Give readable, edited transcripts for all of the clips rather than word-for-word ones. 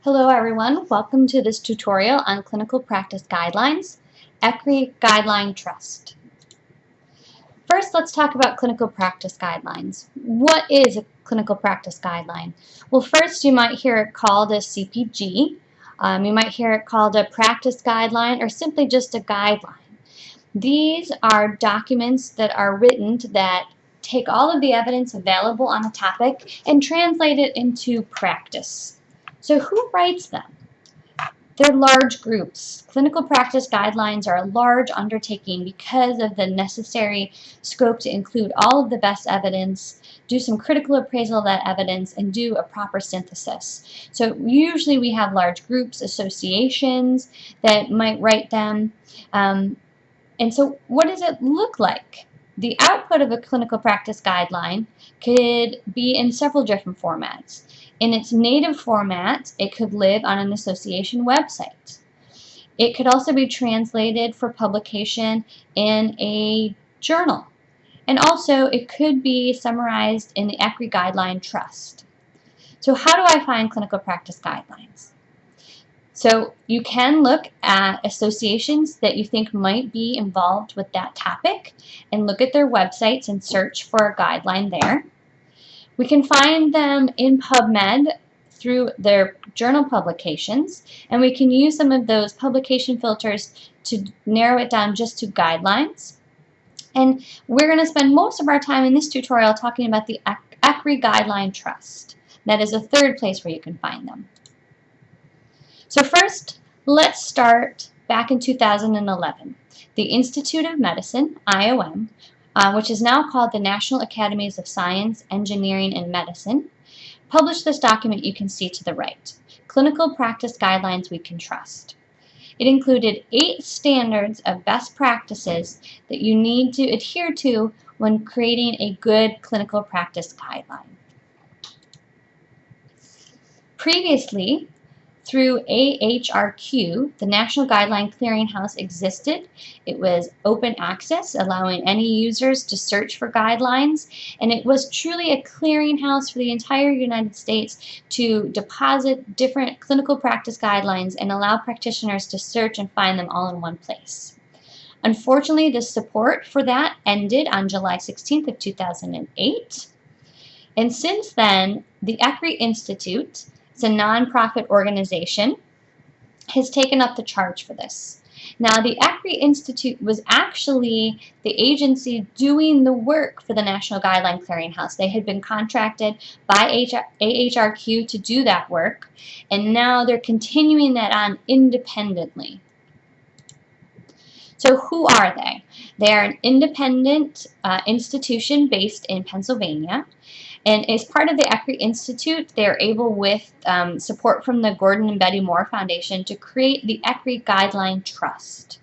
Hello everyone, welcome to this tutorial on Clinical Practice Guidelines, ECRI Guideline Trust. First, let's talk about Clinical Practice Guidelines. What is a Clinical Practice Guideline? Well, first you might hear it called a CPG, you might hear it called a Practice Guideline, or simply just a guideline. These are documents that are written that take all of the evidence available on a topic and translate it into practice. So who writes them? They're large groups. Clinical practice guidelines are a large undertaking because of the necessary scope to include all of the best evidence, do some critical appraisal of that evidence, and do a proper synthesis. So usually we have large groups, associations that might write them. And so what does it look like? The output of a clinical practice guideline could be in several different formats. In its native format, it could live on an association website. It could also be translated for publication in a journal. And also, it could be summarized in the ECRI Guideline Trust. So how do I find clinical practice guidelines? So you can look at associations that you think might be involved with that topic and look at their websites and search for a guideline there. We can find them in PubMed through their journal publications, and we can use some of those publication filters to narrow it down just to guidelines. And we're going to spend most of our time in this tutorial talking about the ECRI Guideline Trust. That is a third place where you can find them. So first, let's start back in 2011. The Institute of Medicine, IOM, which is now called the National Academies of Science, Engineering, and Medicine, published this document you can see to the right, Clinical Practice Guidelines We Can Trust. It included 8 standards of best practices that you need to adhere to when creating a good clinical practice guideline. Previously, through AHRQ, the National Guideline Clearinghouse existed. It was open access, allowing any users to search for guidelines, and it was truly a clearinghouse for the entire United States to deposit different clinical practice guidelines and allow practitioners to search and find them all in one place. Unfortunately, the support for that ended on July 16th of 2008, and since then, the ECRI Institute, it's a nonprofit organization, has taken up the charge for this. Now, the ECRI Institute was actually the agency doing the work for the National Guideline Clearinghouse. They had been contracted by AHRQ to do that work, and now they're continuing that on independently. So who are they? They are an independent institution based in Pennsylvania. And as part of the ECRI Institute, they're able, with support from the Gordon and Betty Moore Foundation, to create the ECRI Guideline Trust.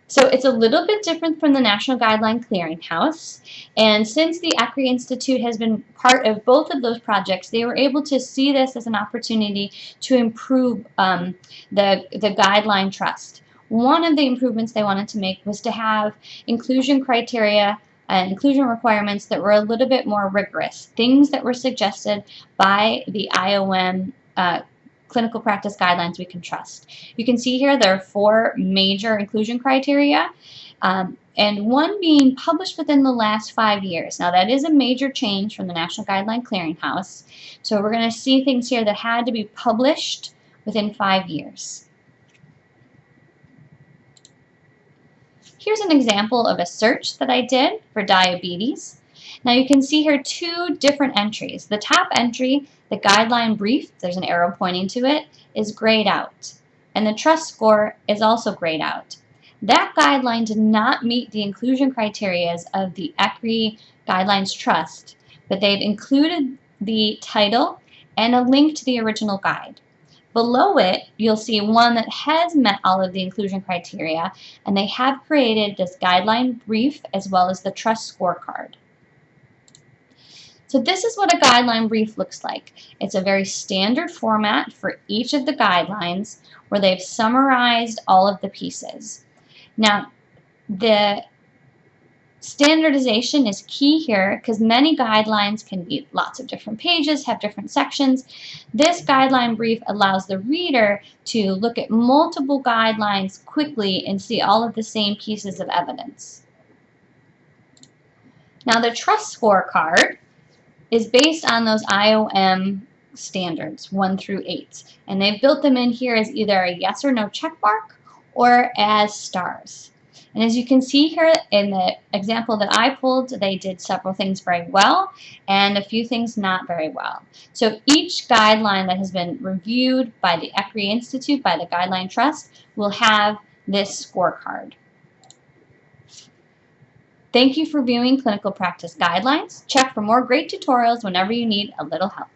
So it's a little bit different from the National Guideline Clearinghouse. And since the ECRI Institute has been part of both of those projects, they were able to see this as an opportunity to improve the Guideline Trust. One of the improvements they wanted to make was to have inclusion criteria and inclusion requirements that were a little bit more rigorous, things that were suggested by the IOM Clinical Practice Guidelines We Can Trust. You can see here there are 4 major inclusion criteria, and one being published within the last 5 years. Now that is a major change from the National Guideline Clearinghouse, so we're going to see things here that had to be published within 5 years. Here's an example of a search that I did for diabetes. Now you can see here 2 different entries. The top entry, the Guideline Brief, there's an arrow pointing to it, is grayed out. And the trust score is also grayed out. That guideline did not meet the inclusion criteria of the ECRI Guidelines Trust, but they've included the title and a link to the original guide. Below it, you'll see one that has met all of the inclusion criteria, and they have created this Guideline Brief as well as the Trust Scorecard. So this is what a Guideline Brief looks like. It's a very standard format for each of the guidelines where they've summarized all of the pieces. Now, the Standardization is key here because many guidelines can be lots of different pages, have different sections. This guideline brief allows the reader to look at multiple guidelines quickly and see all of the same pieces of evidence. Now, the trust scorecard is based on those IOM standards 1 through 8, and they've built them in here as either a yes or no check mark or as stars. And as you can see here in the example that I pulled, they did several things very well and a few things not very well. So each guideline that has been reviewed by the ECRI Institute, by the Guideline Trust, will have this scorecard. Thank you for viewing Clinical Practice Guidelines. Check for more great tutorials whenever you need a little help.